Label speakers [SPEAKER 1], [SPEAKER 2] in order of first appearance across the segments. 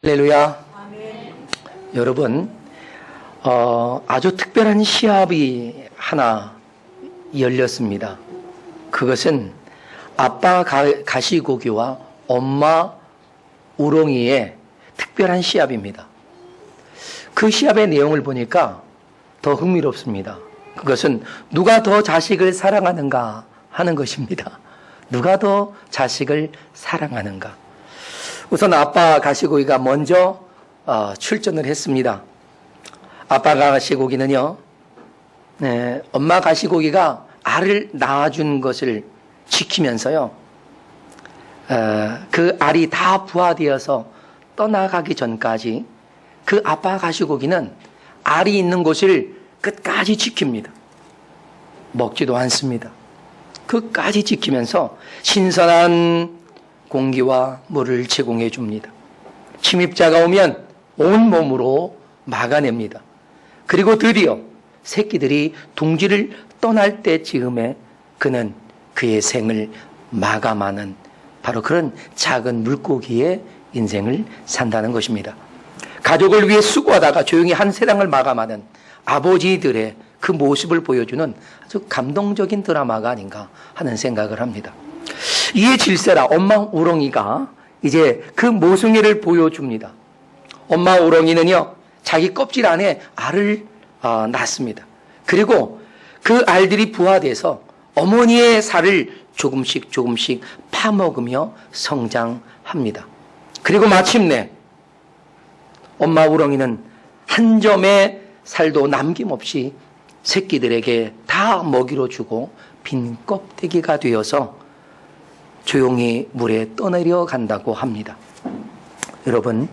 [SPEAKER 1] 할렐루야. 여러분, 아주 특별한 시합이 하나 열렸습니다. 그것은 아빠 가시고기와 엄마 우렁이의 특별한 시합입니다. 그 시합의 내용을 보니까 더 흥미롭습니다. 그것은 누가 더 자식을 사랑하는가 하는 것입니다. 누가 더 자식을 사랑하는가. 우선 아빠 가시고기가 먼저 출전을 했습니다. 아빠 가시고기는요, 엄마 가시고기가 알을 낳아준 것을 지키면서요, 그 알이 다 부화되어서 떠나가기 전까지 그 아빠 가시고기는 알이 있는 곳을 끝까지 지킵니다. 먹지도 않습니다. 끝까지 지키면서 신선한 공기와 물을 제공해 줍니다. 침입자가 오면 온몸으로 막아냅니다. 그리고 드디어 새끼들이 둥지를 떠날 때쯤에 그는 그의 생을 마감하는 바로 그런 작은 물고기의 인생을 산다는 것입니다. 가족을 위해 수고하다가 조용히 한 세상을 마감하는 아버지들의 그 모습을 보여주는 아주 감동적인 드라마가 아닌가 하는 생각을 합니다. 이에 질세라 엄마 우렁이가 이제 그 모성애를 보여줍니다. 엄마 우렁이는요, 자기 껍질 안에 알을 낳습니다. 그리고 그 알들이 부화돼서 어머니의 살을 조금씩 파먹으며 성장합니다. 그리고 마침내 엄마 우렁이는 한 점의 살도 남김없이 새끼들에게 다 먹이로 주고 빈 껍데기가 되어서 조용히 물에 떠내려 간다고 합니다. 여러분,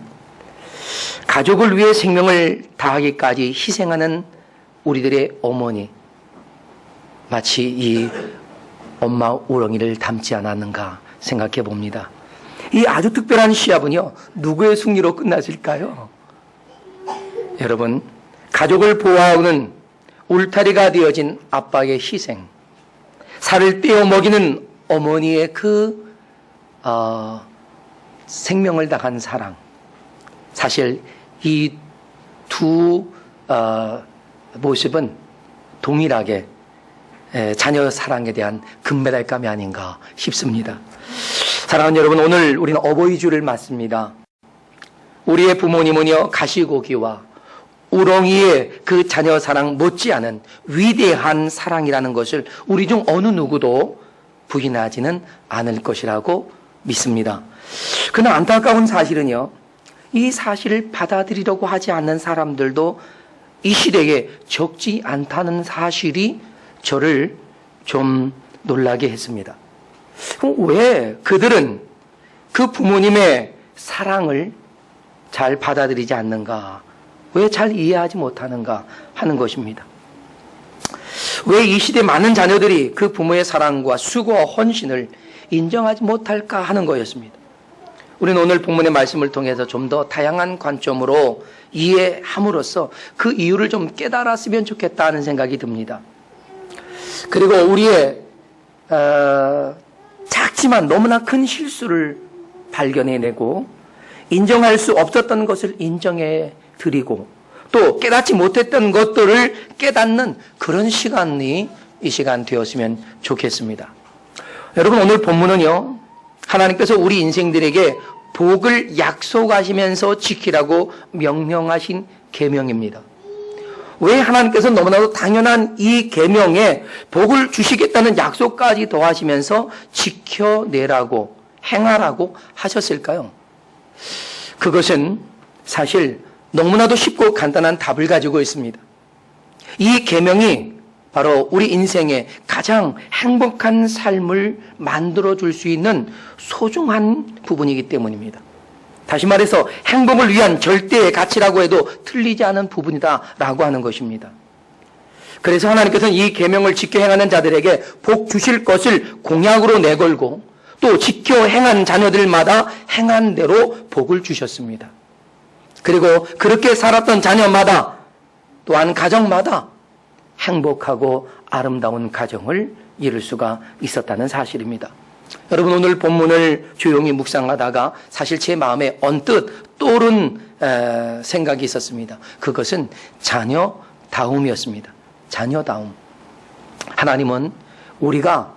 [SPEAKER 1] 가족을 위해 생명을 다하기까지 희생하는 우리들의 어머니, 마치 이 엄마 우렁이를 닮지 않았는가 생각해 봅니다. 이 아주 특별한 시합은요, 누구의 승리로 끝났을까요? 여러분, 가족을 보호하는 울타리가 되어진 아빠의 희생, 살을 떼어 먹이는 어머니의 그 생명을 다한 사랑, 사실 이 두 모습은 동일하게 자녀 사랑에 대한 금메달감이 아닌가 싶습니다. 사랑하는 여러분, 오늘 우리는 어버이주를 맞습니다. 우리의 부모님은요, 가시고기와 우렁이의 그 자녀 사랑 못지않은 위대한 사랑이라는 것을 우리 중 어느 누구도 부인하지는 않을 것이라고 믿습니다. 그러나 안타까운 사실은요, 이 사실을 받아들이려고 하지 않는 사람들도 이 시대에 적지 않다는 사실이 저를 좀 놀라게 했습니다. 왜 그들은 그 부모님의 사랑을 잘 받아들이지 않는가? 왜 잘 이해하지 못하는가 하는 것입니다. 왜 이 시대 많은 자녀들이 그 부모의 사랑과 수고와 헌신을 인정하지 못할까 하는 거였습니다. 우리는 오늘 본문의 말씀을 통해서 좀 더 다양한 관점으로 이해함으로써 그 이유를 좀 깨달았으면 좋겠다는 생각이 듭니다. 그리고 우리의 작지만 너무나 큰 실수를 발견해내고 인정할 수 없었던 것을 인정해 드리고 또 깨닫지 못했던 것들을 깨닫는 그런 시간이 이 시간 되었으면 좋겠습니다. 여러분, 오늘 본문은요, 하나님께서 우리 인생들에게 복을 약속하시면서 지키라고 명령하신 계명입니다. 왜 하나님께서 너무나도 당연한 이 계명에 복을 주시겠다는 약속까지 더하시면서 지켜내라고 행하라고 하셨을까요? 그것은 사실 너무나도 쉽고 간단한 답을 가지고 있습니다. 이 계명이 바로 우리 인생의 가장 행복한 삶을 만들어줄 수 있는 소중한 부분이기 때문입니다. 다시 말해서 행복을 위한 절대의 가치라고 해도 틀리지 않은 부분이다라고 하는 것입니다. 그래서 하나님께서는 이 계명을 지켜 행하는 자들에게 복 주실 것을 공약으로 내걸고 또 지켜 행한 자녀들마다 행한 대로 복을 주셨습니다. 그리고 그렇게 살았던 자녀마다 또한 가정마다 행복하고 아름다운 가정을 이룰 수가 있었다는 사실입니다. 여러분, 오늘 본문을 조용히 묵상하다가 사실 제 마음에 언뜻 떠오른 생각이 있었습니다. 그것은 자녀다움이었습니다. 자녀다움. 하나님은 우리가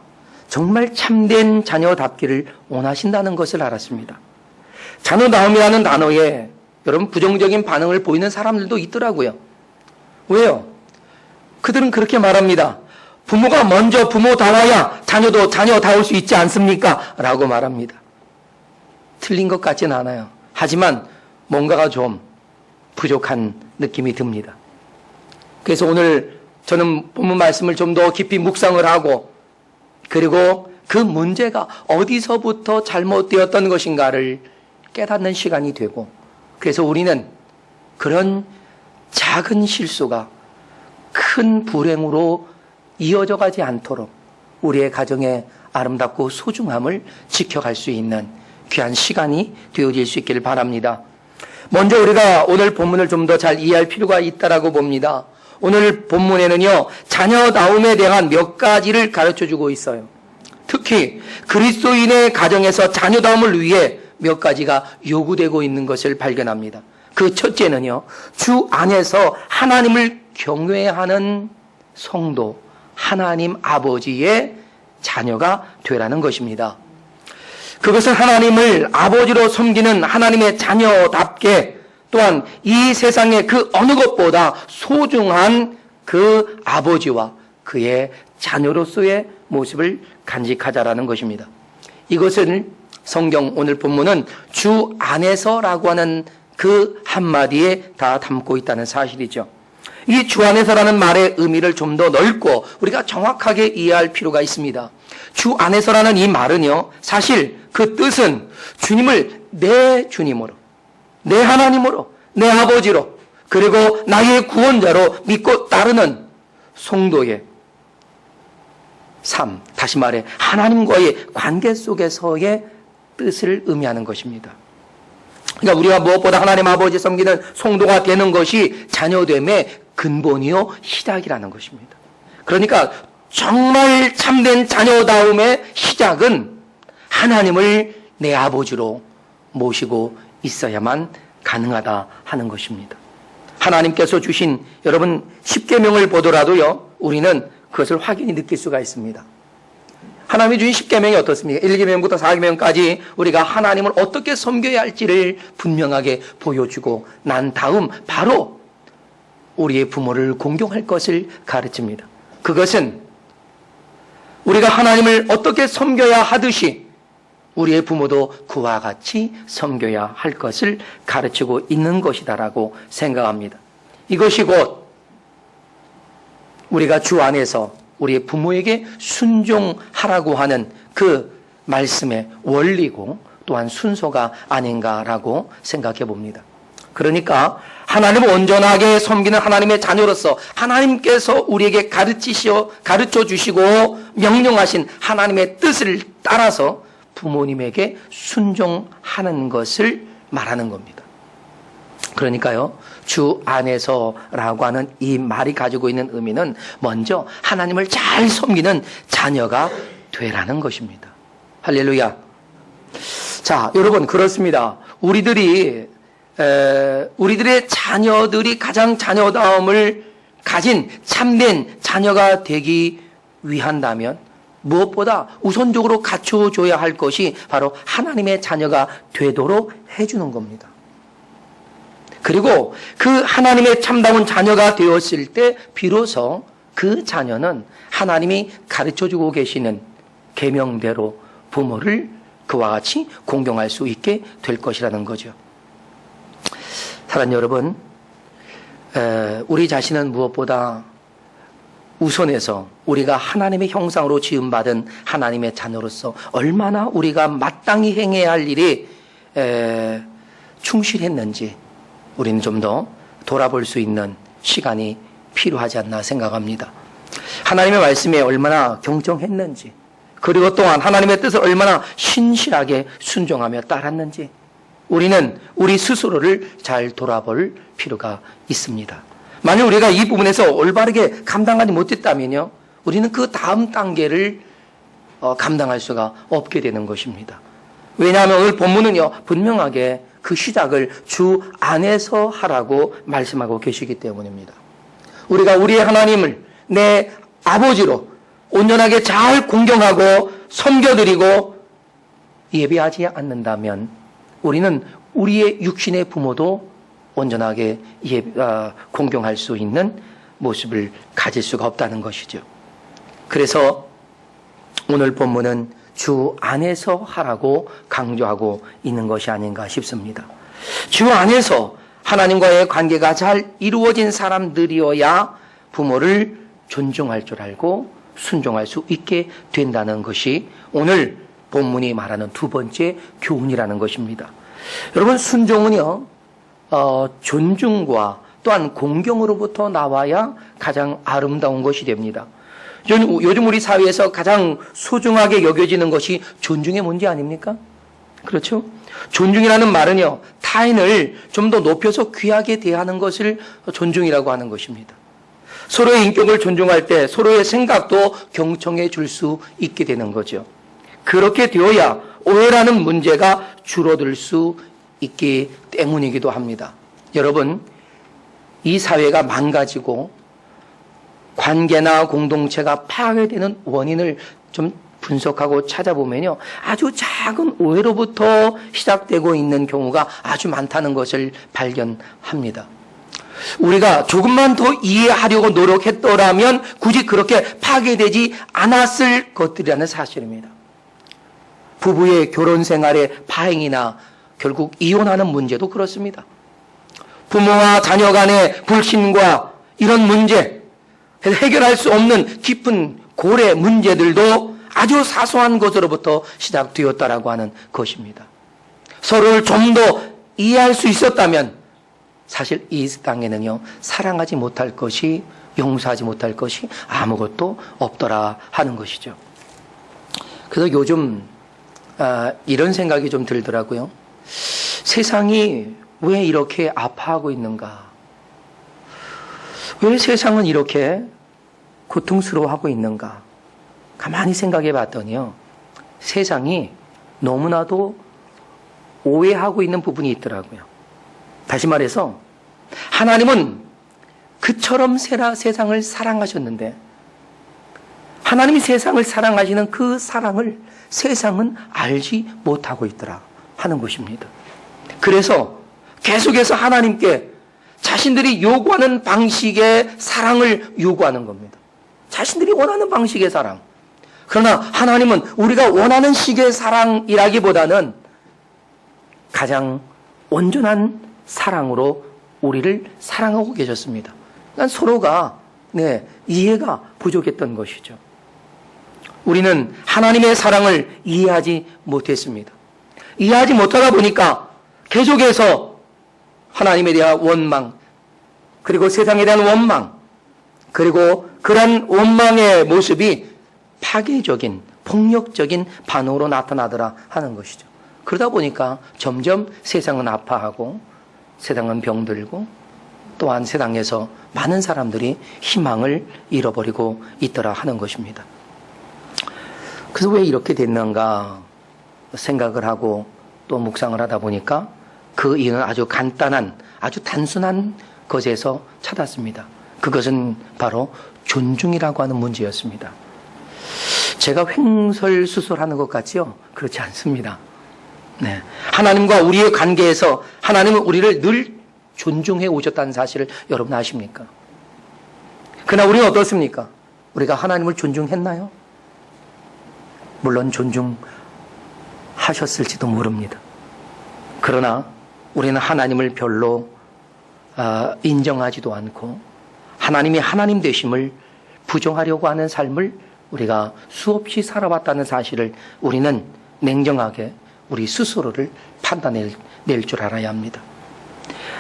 [SPEAKER 1] 정말 참된 자녀답기를 원하신다는 것을 알았습니다. 자녀다움이라는 단어에 여러분 부정적인 반응을 보이는 사람들도 있더라고요. 왜요? 그들은 그렇게 말합니다. 부모가 먼저 부모다워야 자녀도 자녀다울 수 있지 않습니까? 라고 말합니다. 틀린 것 같진 않아요. 하지만 뭔가가 좀 부족한 느낌이 듭니다. 그래서 오늘 저는 본문 말씀을 좀 더 깊이 묵상을 하고, 그리고 그 문제가 어디서부터 잘못되었던 것인가를 깨닫는 시간이 되고, 그래서 우리는 그런 작은 실수가 큰 불행으로 이어져 가지 않도록 우리의 가정의 아름답고 소중함을 지켜갈 수 있는 귀한 시간이 되어질 수 있기를 바랍니다. 먼저 우리가 오늘 본문을 좀 더 잘 이해할 필요가 있다라고 봅니다. 오늘 본문에는요, 자녀다움에 대한 몇 가지를 가르쳐주고 있어요. 특히 그리스도인의 가정에서 자녀다움을 위해 몇 가지가 요구되고 있는 것을 발견합니다. 그 첫째는요, 주 안에서 하나님을 경외하는 성도, 하나님 아버지의 자녀가 되라는 것입니다. 그것은 하나님을 아버지로 섬기는 하나님의 자녀답게, 또한 이 세상의 그 어느 것보다 소중한 그 아버지와 그의 자녀로서의 모습을 간직하자라는 것입니다. 이것을 성경 오늘 본문은 주 안에서라고 하는 그 한마디에 다 담고 있다는 사실이죠. 이 주 안에서라는 말의 의미를 좀 더 넓고 우리가 정확하게 이해할 필요가 있습니다. 주 안에서라는 이 말은요, 사실 그 뜻은 주님을 내 주님으로, 내 하나님으로, 내 아버지로, 그리고 나의 구원자로 믿고 따르는 성도의 삶, 다시 말해 하나님과의 관계 속에서의 뜻을 의미하는 것입니다. 그러니까 우리가 무엇보다 하나님 아버지 섬기는 성도가 되는 것이 자녀됨의 근본이요 시작이라는 것입니다. 그러니까 정말 참된 자녀다움의 시작은 하나님을 내 아버지로 모시고 있어야만 가능하다 하는 것입니다. 하나님께서 주신 여러분 10계명을 보더라도요, 우리는 그것을 확연히 느낄 수가 있습니다. 하나님이 주신 10계명이 어떻습니까? 1계명부터 4계명까지 우리가 하나님을 어떻게 섬겨야 할지를 분명하게 보여주고 난 다음 바로 우리의 부모를 공경할 것을 가르칩니다. 그것은 우리가 하나님을 어떻게 섬겨야 하듯이 우리의 부모도 그와 같이 섬겨야 할 것을 가르치고 있는 것이다라고 생각합니다. 이것이 곧 우리가 주 안에서 우리의 부모에게 순종하라고 하는 그 말씀의 원리고 또한 순서가 아닌가라고 생각해 봅니다. 그러니까 하나님을 온전하게 섬기는 하나님의 자녀로서 하나님께서 우리에게 가르쳐 주시고 명령하신 하나님의 뜻을 따라서 부모님에게 순종하는 것을 말하는 겁니다. 그러니까요, 주 안에서라고 하는 이 말이 가지고 있는 의미는 먼저 하나님을 잘 섬기는 자녀가 되라는 것입니다. 할렐루야. 자, 여러분, 그렇습니다. 우리들의 자녀들이 가장 자녀다움을 가진 참된 자녀가 되기 위한다면 무엇보다 우선적으로 갖춰줘야 할 것이 바로 하나님의 자녀가 되도록 해주는 겁니다. 그리고 그 하나님의 참다운 자녀가 되었을 때 비로소 그 자녀는 하나님이 가르쳐주고 계시는 계명대로 부모를 그와 같이 공경할 수 있게 될 것이라는 거죠. 사랑하는 여러분, 우리 자신은 무엇보다 우선해서 우리가 하나님의 형상으로 지음받은 하나님의 자녀로서 얼마나 우리가 마땅히 행해야 할 일이 충실했는지 우리는 좀 더 돌아볼 수 있는 시간이 필요하지 않나 생각합니다. 하나님의 말씀에 얼마나 경청했는지, 그리고 또한 하나님의 뜻을 얼마나 신실하게 순종하며 따랐는지 우리는 우리 스스로를 잘 돌아볼 필요가 있습니다. 만약 우리가 이 부분에서 올바르게 감당하지 못했다면요, 우리는 그 다음 단계를 감당할 수가 없게 되는 것입니다. 왜냐하면 오늘 본문은요, 분명하게 그 시작을 주 안에서 하라고 말씀하고 계시기 때문입니다. 우리가 우리의 하나님을 내 아버지로 온전하게 잘 공경하고 섬겨드리고 예배하지 않는다면 우리는 우리의 육신의 부모도 온전하게 공경할 수 있는 모습을 가질 수가 없다는 것이죠. 그래서 오늘 본문은 주 안에서 하라고 강조하고 있는 것이 아닌가 싶습니다. 주 안에서 하나님과의 관계가 잘 이루어진 사람들이어야 부모를 존중할 줄 알고 순종할 수 있게 된다는 것이 오늘 본문이 말하는 두 번째 교훈이라는 것입니다. 여러분, 순종은요, 존중과 또한 공경으로부터 나와야 가장 아름다운 것이 됩니다. 요즘 우리 사회에서 가장 소중하게 여겨지는 것이 존중의 문제 아닙니까? 그렇죠? 존중이라는 말은요, 타인을 좀 더 높여서 귀하게 대하는 것을 존중이라고 하는 것입니다. 서로의 인격을 존중할 때 서로의 생각도 경청해 줄 수 있게 되는 거죠. 그렇게 되어야 오해라는 문제가 줄어들 수 있기 때문이기도 합니다. 여러분, 이 사회가 망가지고 관계나 공동체가 파괴되는 원인을 좀 분석하고 찾아보면요, 아주 작은 오해로부터 시작되고 있는 경우가 아주 많다는 것을 발견합니다. 우리가 조금만 더 이해하려고 노력했더라면 굳이 그렇게 파괴되지 않았을 것들이라는 사실입니다. 부부의 결혼 생활의 파행이나 결국 이혼하는 문제도 그렇습니다. 부모와 자녀 간의 불신과 이런 문제, 해결할 수 없는 깊은 고래 문제들도 아주 사소한 것으로부터 시작되었다라고 하는 것입니다. 서로를 좀 더 이해할 수 있었다면 사실 이 땅에는요, 사랑하지 못할 것이, 용서하지 못할 것이 아무것도 없더라 하는 것이죠. 그래서 요즘 이런 생각이 좀 들더라고요. 세상이 왜 이렇게 아파하고 있는가? 왜 세상은 이렇게 고통스러워하고 있는가? 가만히 생각해 봤더니요, 세상이 너무나도 오해하고 있는 부분이 있더라고요. 다시 말해서 하나님은 그처럼 세상을 사랑하셨는데 하나님이 세상을 사랑하시는 그 사랑을 세상은 알지 못하고 있더라 하는 것입니다. 그래서 계속해서 하나님께 자신들이 요구하는 방식의 사랑을 요구하는 겁니다. 자신들이 원하는 방식의 사랑. 그러나 하나님은 우리가 원하는 식의 사랑이라기보다는 가장 온전한 사랑으로 우리를 사랑하고 계셨습니다. 그러니까 서로가 이해가 부족했던 것이죠. 우리는 하나님의 사랑을 이해하지 못했습니다. 이해하지 못하다 보니까 계속해서 하나님에 대한 원망, 그리고 세상에 대한 원망, 그리고 그런 원망의 모습이 파괴적인, 폭력적인 반응으로 나타나더라 하는 것이죠. 그러다 보니까 점점 세상은 아파하고 세상은 병들고 또한 세상에서 많은 사람들이 희망을 잃어버리고 있더라 하는 것입니다. 그래서 왜 이렇게 됐는가 생각을 하고 또 묵상을 하다 보니까 그 이유는 아주 간단한, 아주 단순한 것에서 찾았습니다. 그것은 바로 존중이라고 하는 문제였습니다. 제가 횡설수설하는 것 같지요? 그렇지 않습니다. 네. 하나님과 우리의 관계에서 하나님은 우리를 늘 존중해 오셨다는 사실을 여러분 아십니까? 그러나 우리는 어떻습니까? 우리가 하나님을 존중했나요? 물론 존중하셨을지도 모릅니다. 그러나 우리는 하나님을 별로 인정하지도 않고 하나님이 하나님 되심을 부정하려고 하는 삶을 우리가 수없이 살아왔다는 사실을 우리는 냉정하게 우리 스스로를 판단낼 줄 알아야 합니다.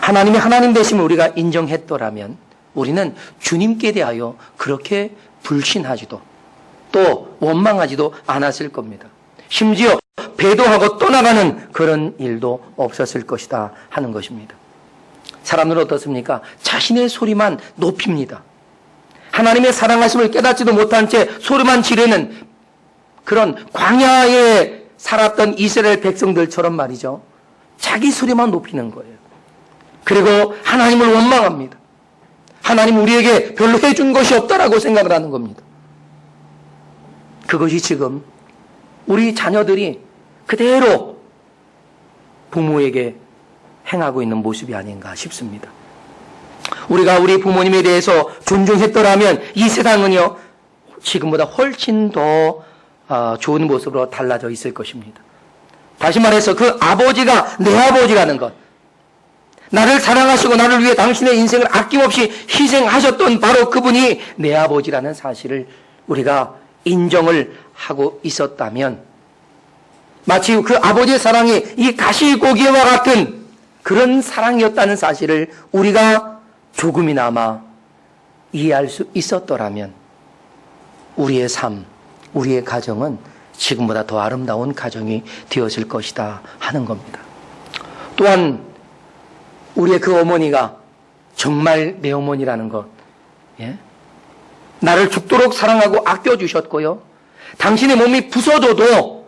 [SPEAKER 1] 하나님이 하나님 되심을 우리가 인정했더라면 우리는 주님께 대하여 그렇게 불신하지도 또 원망하지도 않았을 겁니다. 심지어 배도하고 떠나가는 그런 일도 없었을 것이다 하는 것입니다. 사람들은 어떻습니까? 자신의 소리만 높입니다. 하나님의 사랑하심을 깨닫지도 못한 채 소리만 지르는 그런 광야에 살았던 이스라엘 백성들처럼 말이죠. 자기 소리만 높이는 거예요. 그리고 하나님을 원망합니다. 하나님 우리에게 별로 해준 것이 없다라고 생각을 하는 겁니다. 그것이 지금 우리 자녀들이 그대로 부모에게 행하고 있는 모습이 아닌가 싶습니다. 우리가 우리 부모님에 대해서 존중했더라면 이 세상은요, 지금보다 훨씬 더 좋은 모습으로 달라져 있을 것입니다. 다시 말해서 그 아버지가 내 아버지라는 것, 나를 사랑하시고 나를 위해 당신의 인생을 아낌없이 희생하셨던 바로 그분이 내 아버지라는 사실을 우리가 인정을 하고 있었다면, 마치 그 아버지의 사랑이 이 가시고기와 같은 그런 사랑이었다는 사실을 우리가 조금이나마 이해할 수 있었더라면 우리의 삶, 우리의 가정은 지금보다 더 아름다운 가정이 되었을 것이다 하는 겁니다. 또한 우리의 그 어머니가 정말 내 어머니라는 것, 나를 죽도록 사랑하고 아껴주셨고요, 당신의 몸이 부서져도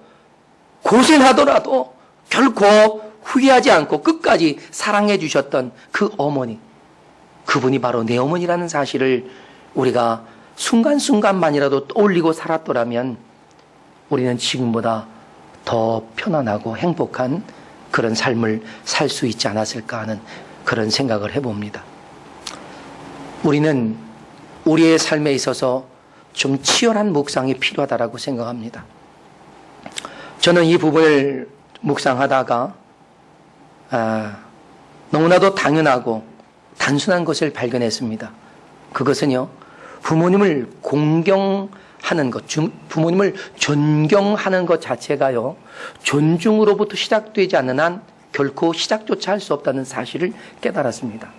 [SPEAKER 1] 고생하더라도 결코 후회하지 않고 끝까지 사랑해 주셨던 그 어머니, 그분이 바로 내 어머니라는 사실을 우리가 순간순간만이라도 떠올리고 살았더라면 우리는 지금보다 더 편안하고 행복한 그런 삶을 살 수 있지 않았을까 하는 그런 생각을 해봅니다. 우리는 우리의 삶에 있어서 좀 치열한 묵상이 필요하다고 생각합니다. 저는 이 부분을 묵상하다가 너무나도 당연하고 단순한 것을 발견했습니다. 그것은요, 부모님을 공경하는 것, 부모님을 존경하는 것 자체가요, 존중으로부터 시작되지 않는 한 결코 시작조차 할 수 없다는 사실을 깨달았습니다.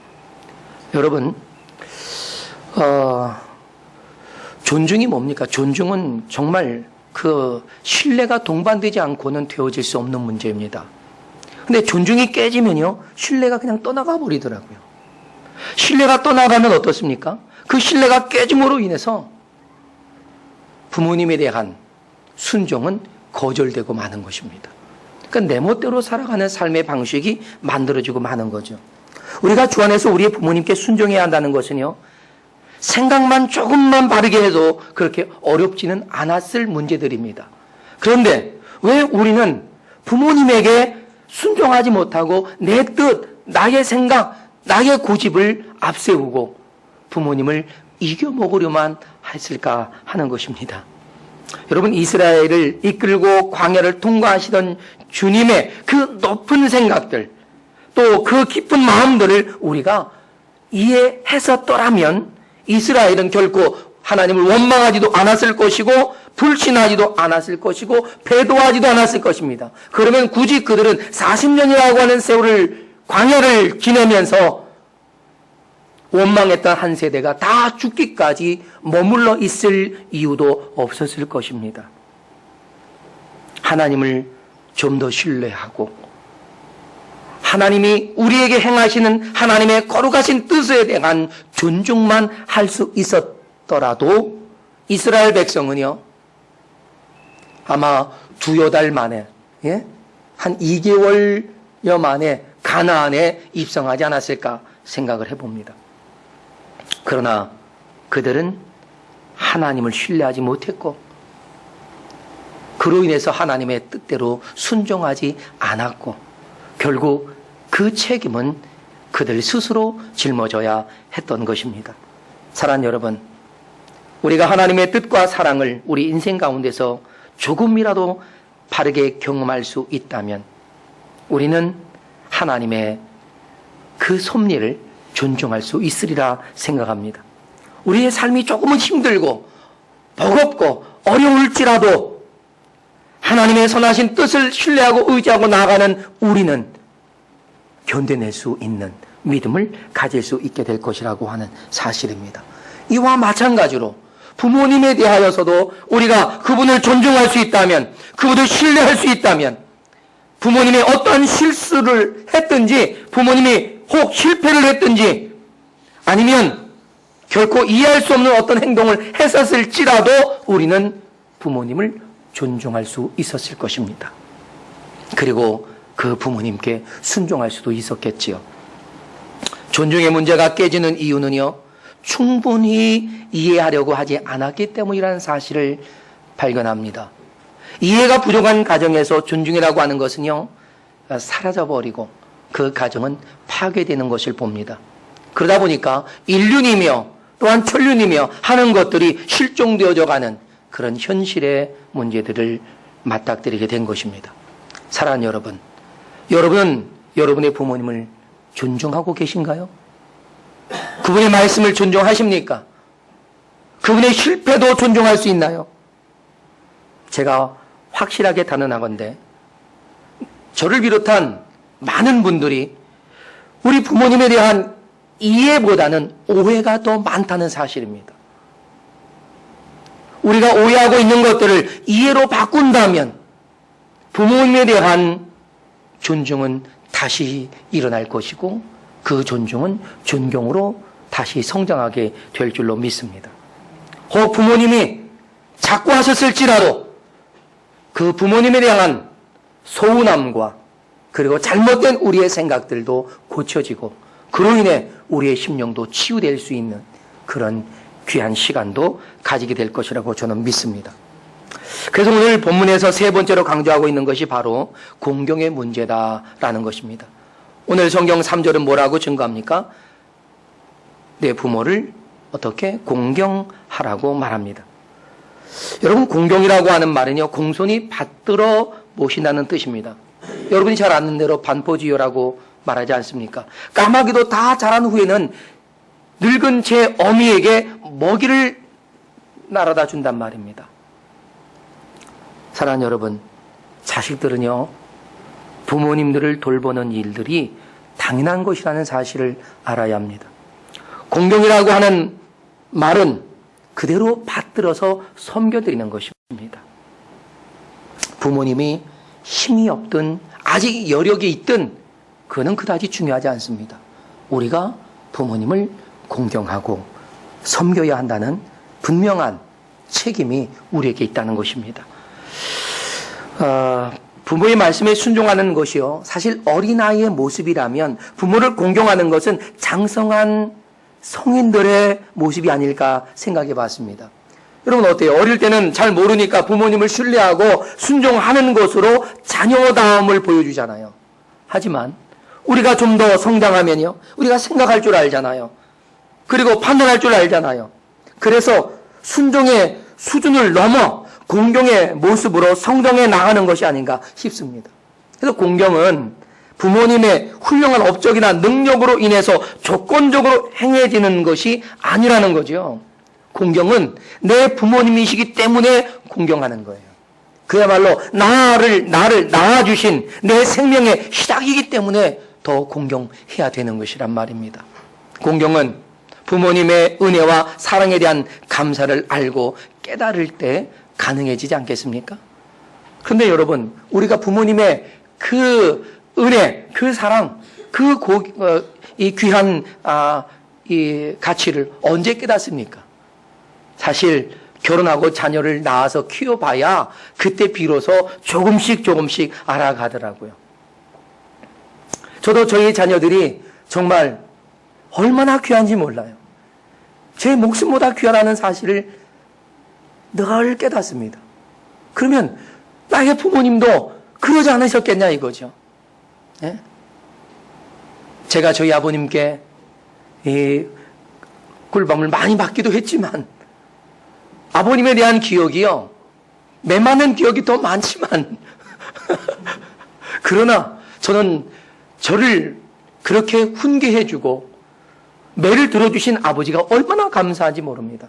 [SPEAKER 1] 여러분, 존중이 뭡니까? 존중은 정말 그 신뢰가 동반되지 않고는 되어질 수 없는 문제입니다. 근데 존중이 깨지면요, 신뢰가 그냥 떠나가 버리더라고요. 신뢰가 떠나가면 어떻습니까? 그 신뢰가 깨짐으로 인해서 부모님에 대한 순종은 거절되고 마는 것입니다. 그러니까 내 멋대로 살아가는 삶의 방식이 만들어지고 마는 거죠. 우리가 주 안에서 우리의 부모님께 순종해야 한다는 것은요, 생각만 조금만 바르게 해도 그렇게 어렵지는 않았을 문제들입니다. 그런데 왜 우리는 부모님에게 순종하지 못하고 내 뜻, 나의 생각, 나의 고집을 앞세우고 부모님을 이겨먹으려만 했을까 하는 것입니다. 여러분, 이스라엘을 이끌고 광야를 통과하시던 주님의 그 높은 생각들, 또 그 깊은 마음들을 우리가 이해했었더라면 이스라엘은 결코 하나님을 원망하지도 않았을 것이고 불신하지도 않았을 것이고 배도하지도 않았을 것입니다. 그러면 굳이 그들은 40년이라고 하는 세월을, 광야를 지내면서 원망했던 한 세대가 다 죽기까지 머물러 있을 이유도 없었을 것입니다. 하나님을 좀 더 신뢰하고 하나님이 우리에게 행하시는 하나님의 거룩하신 뜻에 대한 존중만 할 수 있었더라도 이스라엘 백성은요, 아마 두어 달 만에, 한 2개월여 만에 가나안에 입성하지 않았을까 생각을 해봅니다. 그러나 그들은 하나님을 신뢰하지 못했고 그로 인해서 하나님의 뜻대로 순종하지 않았고 결국 그 책임은 그들 스스로 짊어져야 했던 것입니다. 사랑하는 여러분, 우리가 하나님의 뜻과 사랑을 우리 인생 가운데서 조금이라도 바르게 경험할 수 있다면 우리는 하나님의 그 섭리를 존중할 수 있으리라 생각합니다. 우리의 삶이 조금은 힘들고 버겁고 어려울지라도 하나님의 선하신 뜻을 신뢰하고 의지하고 나아가는 우리는 견뎌낼 수 있는 믿음을 가질 수 있게 될 것이라고 하는 사실입니다. 이와 마찬가지로 부모님에 대하여서도 우리가 그분을 존중할 수 있다면, 그분을 신뢰할 수 있다면, 부모님이 어떠한 실수를 했든지, 부모님이 혹 실패를 했든지, 아니면 결코 이해할 수 없는 어떤 행동을 했었을지라도 우리는 부모님을 존중할 수 있었을 것입니다. 그리고 그 부모님께 순종할 수도 있었겠지요. 존중의 문제가 깨지는 이유는요, 충분히 이해하려고 하지 않았기 때문이라는 사실을 발견합니다. 이해가 부족한 가정에서 존중이라고 하는 것은요, 사라져버리고 그 가정은 파괴되는 것을 봅니다. 그러다 보니까 인륜이며 또한 천륜이며 하는 것들이 실종되어져 가는 그런 현실의 문제들을 맞닥뜨리게 된 것입니다. 사랑하는 여러분, 여러분은 여러분의 부모님을 존중하고 계신가요? 그분의 말씀을 존중하십니까? 그분의 실패도 존중할 수 있나요? 제가 확실하게 단언하건대 저를 비롯한 많은 분들이 우리 부모님에 대한 이해보다는 오해가 더 많다는 사실입니다. 우리가 오해하고 있는 것들을 이해로 바꾼다면 부모님에 대한 존중은 다시 일어날 것이고 그 존중은 존경으로 다시 성장하게 될 줄로 믿습니다. 혹 부모님이 자꾸 하셨을지라도 그 부모님에 대한 소운함과 그리고 잘못된 우리의 생각들도 고쳐지고 그로 인해 우리의 심령도 치유될 수 있는 그런 귀한 시간도 가지게 될 것이라고 저는 믿습니다. 그래서 오늘 본문에서 세 번째로 강조하고 있는 것이 바로 공경의 문제다라는 것입니다. 오늘 성경 3절은 뭐라고 증거합니까? 내 부모를 어떻게 공경하라고 말합니다. 여러분, 공경이라고 하는 말은요, 공손히 받들어 모신다는 뜻입니다. 여러분이 잘 아는 대로 반포지효라고 말하지 않습니까? 까마귀도 다 자란 후에는 늙은 제 어미에게 먹이를 날아다 준단 말입니다. 사랑하는 여러분, 자식들은요, 부모님들을 돌보는 일들이 당연한 것이라는 사실을 알아야 합니다. 공경이라고 하는 말은 그대로 받들어서 섬겨드리는 것입니다. 부모님이 힘이 없든 아직 여력이 있든 그는 그다지 중요하지 않습니다. 우리가 부모님을 공경하고 섬겨야 한다는 분명한 책임이 우리에게 있다는 것입니다. 부모의 말씀에 순종하는 것이요, 사실 어린아이의 모습이라면 부모를 공경하는 것은 장성한 성인들의 모습이 아닐까 생각해 봤습니다. 여러분 어때요? 어릴 때는 잘 모르니까 부모님을 신뢰하고 순종하는 것으로 자녀다움을 보여주잖아요. 하지만 우리가 좀 더 성장하면요, 우리가 생각할 줄 알잖아요. 그리고 판단할 줄 알잖아요. 그래서 순종의 수준을 넘어 공경의 모습으로 성장해 나가는 것이 아닌가 싶습니다. 그래서 공경은 부모님의 훌륭한 업적이나 능력으로 인해서 조건적으로 행해지는 것이 아니라는 거죠. 공경은 내 부모님이시기 때문에 공경하는 거예요. 그야말로 나를 낳아주신 내 생명의 시작이기 때문에 더 공경해야 되는 것이란 말입니다. 공경은 부모님의 은혜와 사랑에 대한 감사를 알고 깨달을 때 가능해지지 않겠습니까? 그런데 여러분, 우리가 부모님의 그 은혜, 그 사랑, 이 귀한 이 가치를 언제 깨닫습니까? 사실 결혼하고 자녀를 낳아서 키워봐야 그때 비로소 조금씩 알아가더라고요. 저도 저희 자녀들이 정말 얼마나 귀한지 몰라요. 제 목숨보다 귀하다는 사실을 늘 깨닫습니다. 그러면 나의 부모님도 그러지 않으셨겠냐 이거죠. 예? 제가 저희 아버님께 이 꿀밤을 많이 받기도 했지만 아버님에 대한 기억이요, 메마른 기억이 더 많지만 그러나 저는 저를 그렇게 훈계해주고 매를 들어주신 아버지가 얼마나 감사한지 모릅니다.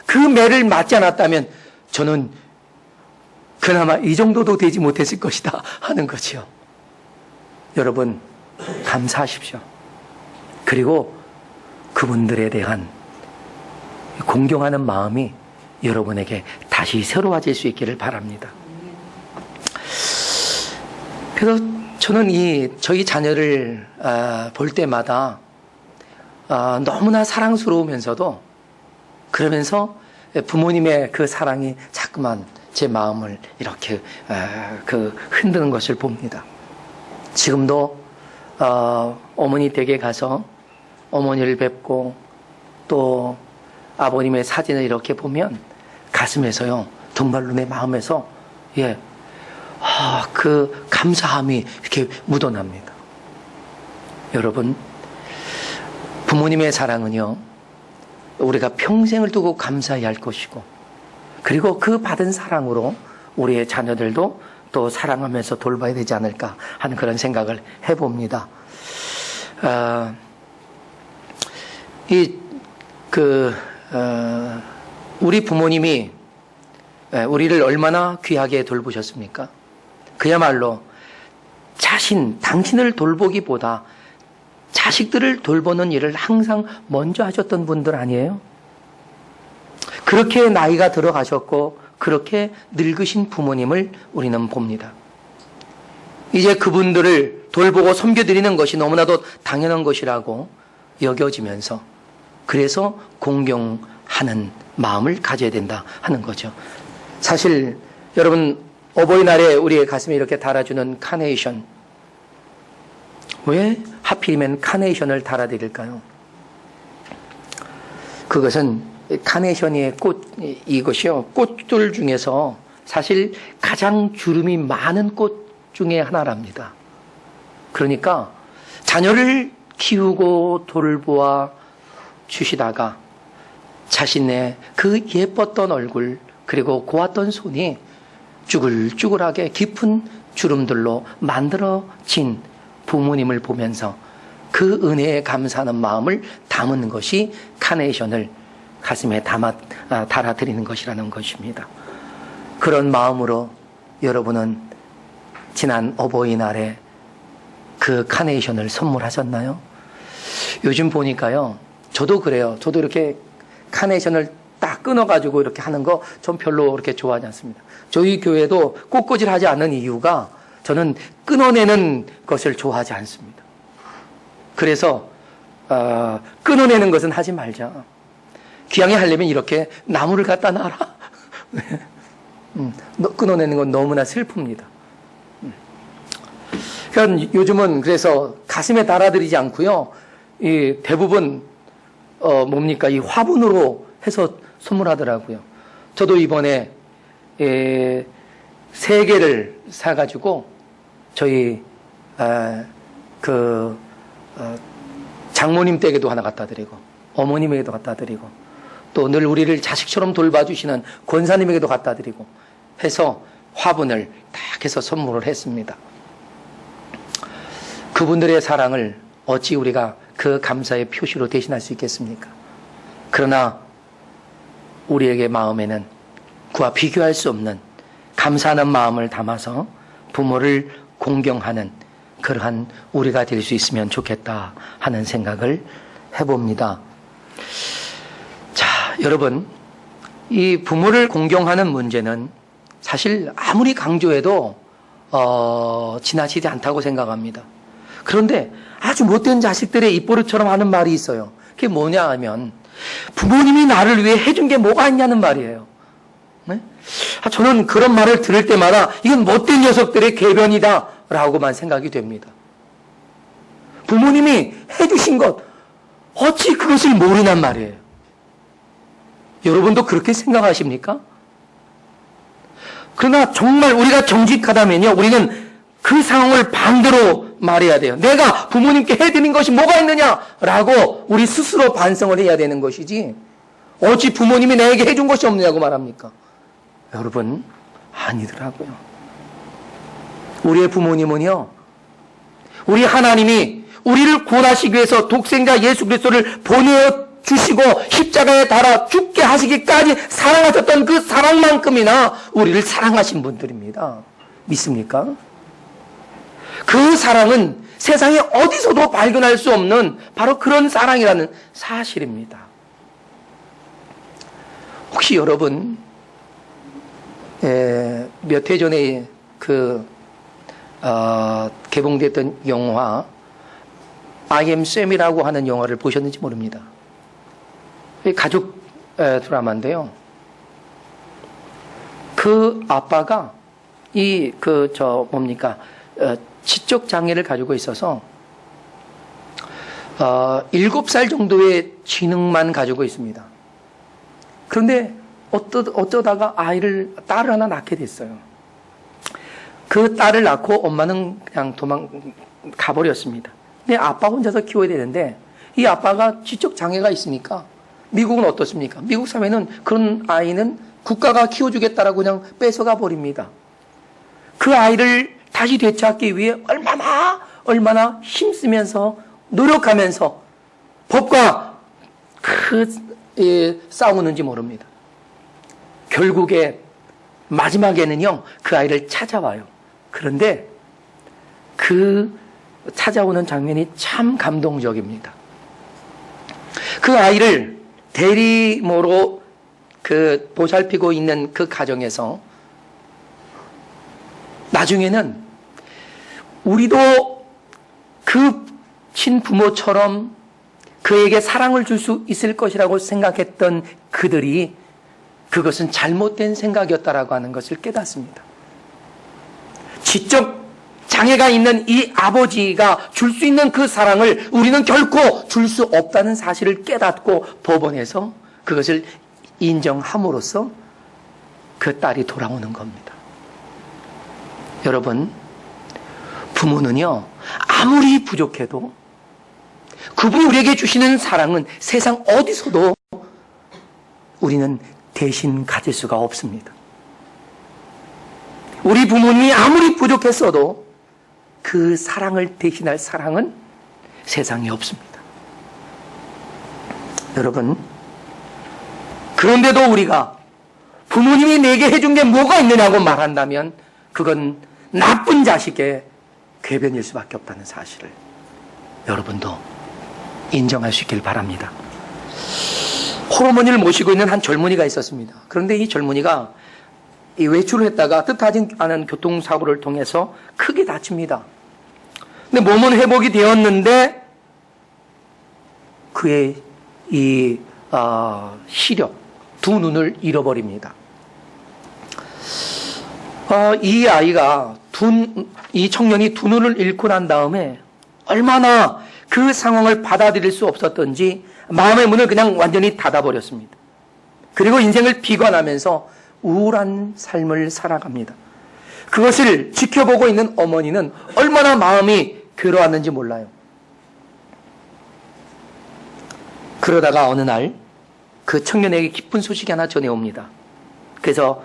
[SPEAKER 1] 그 매를 맞지 않았다면 저는 그나마 이 정도도 되지 못했을 것이다 하는 거지요. 여러분, 감사하십시오. 그리고 그분들에 대한 공경하는 마음이 여러분에게 다시 새로워질 수 있기를 바랍니다. 그래서 저는 저희 자녀를 볼 때마다 너무나 사랑스러우면서도 그러면서 부모님의 그 사랑이 자꾸만 제 마음을 이렇게 흔드는 것을 봅니다. 지금도 어머니 댁에 가서 어머니를 뵙고 또 아버님의 사진을 이렇게 보면 가슴에서요, 정말로 내 마음에서 그 감사함이 이렇게 묻어납니다. 여러분, 부모님의 사랑은요, 우리가 평생을 두고 감사해야 할 것이고, 그리고 그 받은 사랑으로 우리의 자녀들도 또 사랑하면서 돌봐야 되지 않을까 하는 그런 생각을 해봅니다. 우리 부모님이 우리를 얼마나 귀하게 돌보셨습니까? 그야말로 당신을 돌보기보다 자식들을 돌보는 일을 항상 먼저 하셨던 분들 아니에요? 그렇게 나이가 들어가셨고 그렇게 늙으신 부모님을 우리는 봅니다. 이제 그분들을 돌보고 섬겨드리는 것이 너무나도 당연한 것이라고 여겨지면서 그래서 공경하는 마음을 가져야 된다 하는 거죠. 사실 여러분, 어버이날에 우리의 가슴에 이렇게 달아주는 카네이션, 왜 하필이면 카네이션을 달아드릴까요? 그것은 카네이션의 이것이요, 꽃들 중에서 사실 가장 주름이 많은 꽃 중에 하나랍니다. 그러니까 자녀를 키우고 돌보아 주시다가 자신의 그 예뻤던 얼굴 그리고 고왔던 손이 쭈글쭈글하게 깊은 주름들로 만들어진 부모님을 보면서 그 은혜에 감사하는 마음을 담은 것이 카네이션을 가슴에 달아드리는 것이라는 것입니다. 그런 마음으로 여러분은 지난 어버이날에 그 카네이션을 선물하셨나요? 요즘 보니까요, 저도 그래요. 저도 이렇게 카네이션을 딱 끊어가지고 이렇게 하는 거 전 별로 그렇게 좋아하지 않습니다. 저희 교회도 꽃꽂이를 하지 않는 이유가 저는 끊어내는 것을 좋아하지 않습니다. 그래서 끊어내는 것은 하지 말자. 귀향에 하려면 이렇게 나무를 갖다 놔라. 끊어내는 건 너무나 슬픕니다. 그러니까 요즘은 그래서 가슴에 달아드리지 않고요, 이 대부분 이 화분으로 해서 선물하더라고요. 저도 이번에 3개를 사가지고 저희 장모님 댁에도 하나 갖다 드리고 어머님에게도 갖다 드리고 또 늘 우리를 자식처럼 돌봐주시는 권사님에게도 갖다 드리고 해서 화분을 딱 해서 선물을 했습니다. 그분들의 사랑을 어찌 우리가 그 감사의 표시로 대신할 수 있겠습니까? 그러나 우리에게 마음에는 그와 비교할 수 없는 감사하는 마음을 담아서 부모를 공경하는 그러한 우리가 될 수 있으면 좋겠다 하는 생각을 해봅니다. 자, 여러분, 이 부모를 공경하는 문제는 사실 아무리 강조해도 지나치지 않다고 생각합니다. 그런데 아주 못된 자식들의 입버릇처럼 하는 말이 있어요. 그게 뭐냐 하면 부모님이 나를 위해 해준 게 뭐가 있냐는 말이에요. 네? 저는 그런 말을 들을 때마다 이건 못된 녀석들의 궤변이다 라고만 생각이 됩니다. 부모님이 해주신 것 어찌 그것을 모르냔 말이에요. 여러분도 그렇게 생각하십니까? 그러나 정말 우리가 정직하다면요, 우리는 그 상황을 반대로 말해야 돼요. 내가 부모님께 해드린 것이 뭐가 있느냐라고 우리 스스로 반성을 해야 되는 것이지 어찌 부모님이 내게 해준 것이 없느냐고 말합니까? 여러분, 아니더라고요. 우리의 부모님은요, 우리 하나님이 우리를 구원하시기 위해서 독생자 예수 그리스도를 보내주시고 십자가에 달아 죽게 하시기까지 사랑하셨던 그 사랑만큼이나 우리를 사랑하신 분들입니다. 믿습니까? 그 사랑은 세상에 어디서도 발견할 수 없는 바로 그런 사랑이라는 사실입니다. 혹시 여러분 몇 해 전에 개봉됐던 영화 I am Sam이라고 하는 영화를 보셨는지 모릅니다. 가족 드라마인데요. 그 그 아빠가 지적 장애를 가지고 있어서 7살 정도의 지능만 가지고 있습니다. 그런데 어쩌다가 딸을 하나 낳게 됐어요. 그 딸을 낳고 엄마는 그냥 가버렸습니다. 근데 아빠 혼자서 키워야 되는데 이 아빠가 지적 장애가 있으니까 미국은 어떻습니까? 미국 사회는 그런 아이는 국가가 키워주겠다라고 그냥 뺏어가 버립니다. 그 아이를 다시 되찾기 위해 얼마나 힘쓰면서 노력하면서 법과 싸우는지 모릅니다. 결국에 마지막에는요, 그 아이를 찾아와요. 그런데 그 찾아오는 장면이 참 감동적입니다. 그 아이를 대리모로 보살피고 있는 그 가정에서 나중에는 우리도 그 친부모처럼 그에게 사랑을 줄 수 있을 것이라고 생각했던 그들이 그것은 잘못된 생각이었다라고 하는 것을 깨닫습니다. 지적 장애가 있는 이 아버지가 줄 수 있는 그 사랑을 우리는 결코 줄 수 없다는 사실을 깨닫고 법원에서 그것을 인정함으로써 그 딸이 돌아오는 겁니다. 여러분, 부모는요, 아무리 부족해도 그분이 우리에게 주시는 사랑은 세상 어디서도 우리는 대신 가질 수가 없습니다. 우리 부모님이 아무리 부족했어도 그 사랑을 대신할 사랑은 세상에 없습니다. 여러분, 그런데도 우리가 부모님이 내게 해준 게 뭐가 있느냐고 말한다면 그건 나쁜 자식의 궤변일 수밖에 없다는 사실을 여러분도 인정할 수 있길 바랍니다. 호르몬을 모시고 있는 한 젊은이가 있었습니다. 그런데 이 젊은이가 외출을 했다가 뜻하지 않은 교통사고를 통해서 크게 다칩니다. 근데 몸은 회복이 되었는데 그의 시력, 두 눈을 잃어버립니다. 이 청년이 두 눈을 잃고 난 다음에 얼마나 그 상황을 받아들일 수 없었던지 마음의 문을 그냥 완전히 닫아버렸습니다. 그리고 인생을 비관하면서 우울한 삶을 살아갑니다. 그것을 지켜보고 있는 어머니는 얼마나 마음이 괴로웠는지 몰라요. 그러다가 어느 날 그 청년에게 기쁜 소식이 하나 전해옵니다. 그래서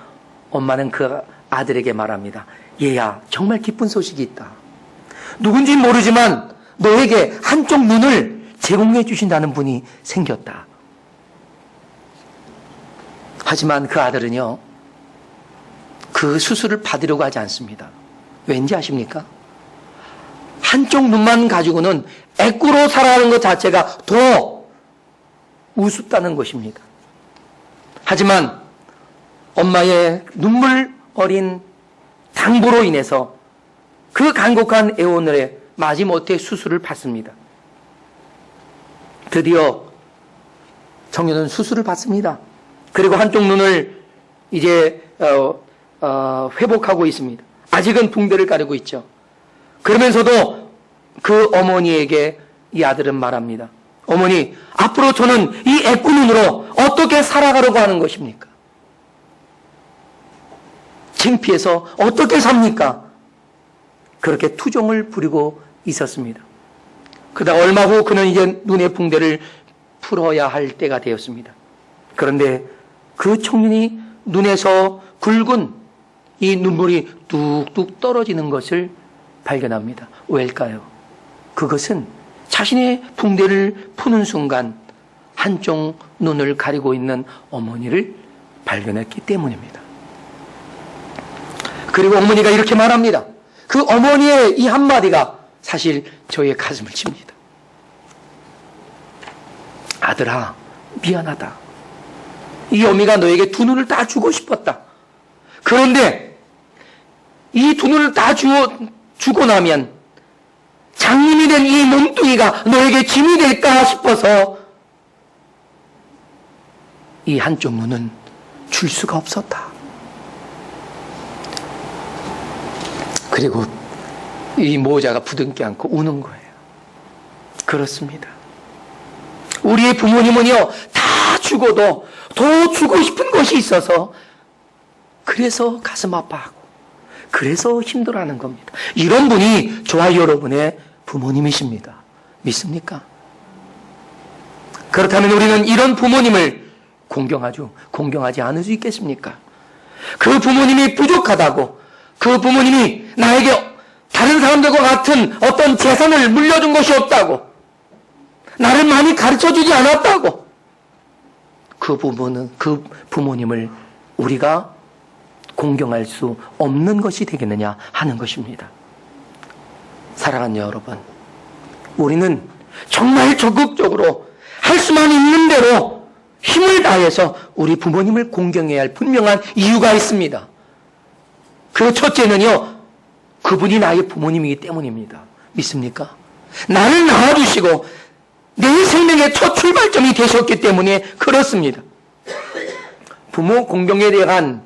[SPEAKER 1] 엄마는 그 아들에게 말합니다. 얘야, 정말 기쁜 소식이 있다. 누군지 모르지만 너에게 한쪽 눈을 제공해 주신다는 분이 생겼다. 하지만 그 아들은요, 그 수술을 받으려고 하지 않습니다. 왠지 아십니까? 한쪽 눈만 가지고는 애꾸로 살아가는 것 자체가 더 우습다는 것입니다. 하지만 엄마의 눈물 어린 당부로 인해서 그 간곡한 애원을 마지못해 수술을 받습니다. 드디어 청년은 수술을 받습니다. 그리고 한쪽 눈을 이제 회복하고 있습니다. 아직은 붕대를 가리고 있죠. 그러면서도 그 어머니에게 이 아들은 말합니다. 어머니, 앞으로 저는 이 애꾸 눈으로 어떻게 살아가려고 하는 것입니까? 창피해서 어떻게 삽니까? 그렇게 투정을 부리고 있었습니다. 그러다 얼마 후 그는 이제 눈의 붕대를 풀어야 할 때가 되었습니다. 그런데 그 청년이 눈에서 굵은 이 눈물이 뚝뚝 떨어지는 것을 발견합니다. 왜일까요? 그것은 자신의 붕대를 푸는 순간 한쪽 눈을 가리고 있는 어머니를 발견했기 때문입니다. 그리고 어머니가 이렇게 말합니다. 그 어머니의 이 한마디가 사실 저의 가슴을 칩니다. 아들아, 미안하다. 이 어미가 너에게 두 눈을 다 주고 싶었다. 그런데 이 두 눈을 다 주고 나면 장님이 된 이 몸뚱이가 너에게 짐이 될까 싶어서 이 한쪽 눈은 줄 수가 없었다. 그리고 이 모자가 부둥켜 안고 우는 거예요. 그렇습니다. 우리의 부모님은요, 다 죽어도 더 주고 싶은 것이 있어서 그래서 가슴 아파하고 그래서 힘들어하는 겁니다. 이런 분이 저와 여러분의 부모님이십니다. 믿습니까? 그렇다면 우리는 이런 부모님을 공경하지 않을 수 있겠습니까? 그 부모님이 부족하다고, 그 부모님이 나에게 다른 사람들과 같은 어떤 재산을 물려준 것이 없다고, 나를 많이 가르쳐주지 않았다고, 그 부모님을 우리가 공경할 수 없는 것이 되겠느냐 하는 것입니다. 사랑하는 여러분, 우리는 정말 적극적으로 할 수만 있는 대로 힘을 다해서 우리 부모님을 공경해야 할 분명한 이유가 있습니다. 그 첫째는요, 그분이 나의 부모님이기 때문입니다. 믿습니까? 나를 낳아주시고 내 생명의 첫 출발점이 되셨기 때문에 그렇습니다. 부모 공경에 대한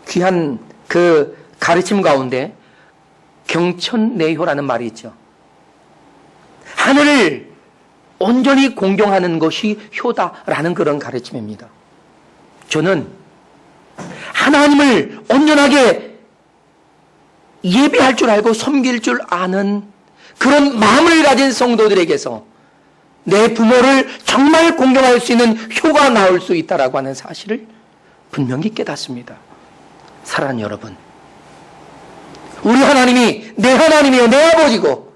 [SPEAKER 1] 귀한 그 가르침 가운데 경천내효라는 말이 있죠. 하늘을 온전히 공경하는 것이 효다라는 그런 가르침입니다. 저는 하나님을 온전하게 예배할 줄 알고 섬길 줄 아는 그런 마음을 가진 성도들에게서 내 부모를 정말 공경할 수 있는 효가 나올 수 있다라고 하는 사실을 분명히 깨닫습니다. 사랑하는 여러분, 우리 하나님이 내 하나님이요 내 아버지고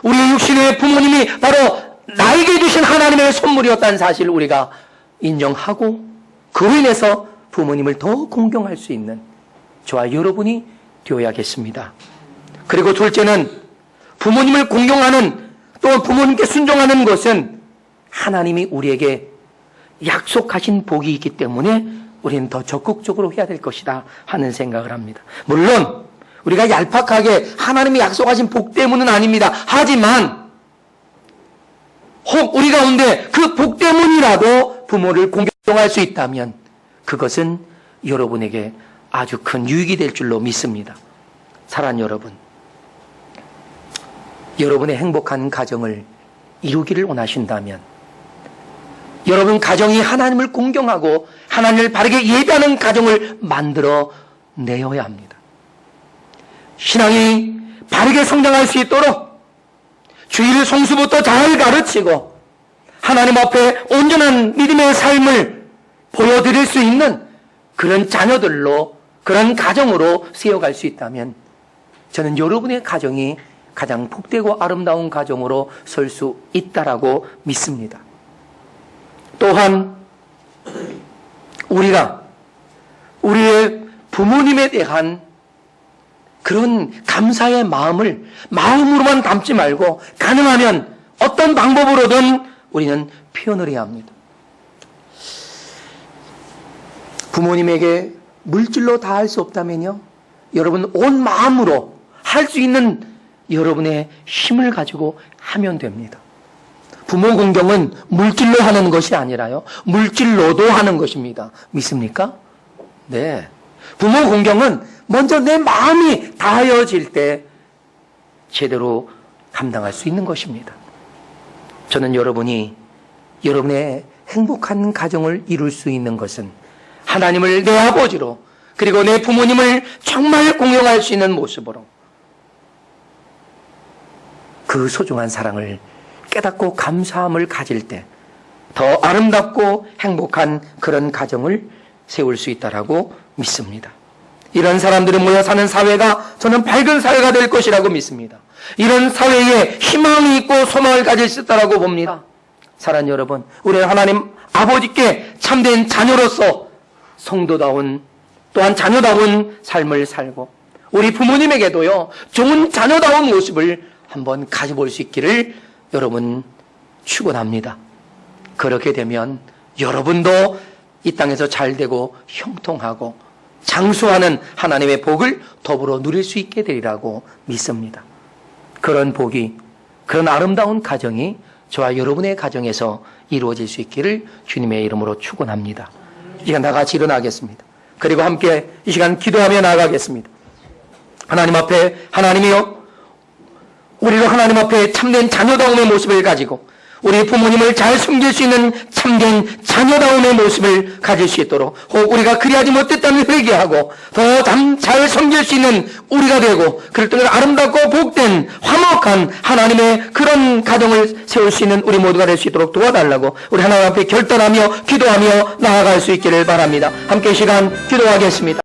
[SPEAKER 1] 우리 육신의 부모님이 바로 나에게 주신 하나님의 선물이었다는 사실을 우리가 인정하고 그로 인해서 부모님을 더 공경할 수 있는 저와 여러분이 되어야겠습니다. 그리고 둘째는 부모님을 공경하는, 또 부모님께 순종하는 것은 하나님이 우리에게 약속하신 복이 있기 때문에 우리는 더 적극적으로 해야 될 것이다 하는 생각을 합니다. 물론 우리가 얄팍하게 하나님이 약속하신 복 때문은 아닙니다. 하지만 혹 우리 가운데 그 복 때문이라도 부모를 공경할 수 있다면 그것은 여러분에게 아주 큰 유익이 될 줄로 믿습니다. 사랑하는 여러분, 여러분의 행복한 가정을 이루기를 원하신다면 여러분 가정이 하나님을 공경하고 하나님을 바르게 예배하는 가정을 만들어 내어야 합니다. 신앙이 바르게 성장할 수 있도록 주일 성수부터 잘 가르치고 하나님 앞에 온전한 믿음의 삶을 보여드릴 수 있는 그런 자녀들로, 그런 가정으로 세워갈 수 있다면 저는 여러분의 가정이 가장 복되고 아름다운 가정으로 설 수 있다라고 믿습니다. 또한 우리가 우리의 부모님에 대한 그런 감사의 마음으로만 담지 말고 가능하면 어떤 방법으로든 우리는 표현을 해야 합니다. 부모님에게 물질로 다 할 수 없다면요, 여러분 온 마음으로 할 수 있는 여러분의 힘을 가지고 하면 됩니다. 부모 공경은 물질로 하는 것이 아니라요, 물질로도 하는 것입니다. 믿습니까? 네. 부모 공경은 먼저 내 마음이 다하여질 때 제대로 감당할 수 있는 것입니다. 저는 여러분이 여러분의 행복한 가정을 이룰 수 있는 것은 하나님을 내 아버지로, 그리고 내 부모님을 정말 공경할 수 있는 모습으로 그 소중한 사랑을 깨닫고 감사함을 가질 때 더 아름답고 행복한 그런 가정을 세울 수 있다라고 믿습니다. 이런 사람들이 모여 사는 사회가 저는 밝은 사회가 될 것이라고 믿습니다. 이런 사회에 희망이 있고 소망을 가질 수 있다라고 봅니다. 사랑하는 여러분, 우리 하나님 아버지께 참된 자녀로서 성도다운, 또한 자녀다운 삶을 살고 우리 부모님에게도요 좋은 자녀다운 모습을 한번 가져볼 수 있기를 여러분 축원합니다. 그렇게 되면 여러분도 이 땅에서 잘되고 형통하고 장수하는 하나님의 복을 더불어 누릴 수 있게 되리라고 믿습니다. 그런 복이, 그런 아름다운 가정이 저와 여러분의 가정에서 이루어질 수 있기를 주님의 이름으로 축원합니다. 이 시간 다 같이 일어나겠습니다. 그리고 함께 이 시간 기도하며 나아가겠습니다. 하나님 앞에, 하나님이요, 우리로 하나님 앞에 참된 자녀다움의 모습을 가지고 우리 부모님을 잘 섬길 수 있는 참된 자녀다움의 모습을 가질 수 있도록, 혹 우리가 그리하지 못했다면 회개하고 더 잘 섬길 수 있는 우리가 되고, 그럴 때는 아름답고 복된 화목한 하나님의 그런 가정을 세울 수 있는 우리 모두가 될 수 있도록 도와달라고 우리 하나님 앞에 결단하며 기도하며 나아갈 수 있기를 바랍니다. 함께 시간 기도하겠습니다.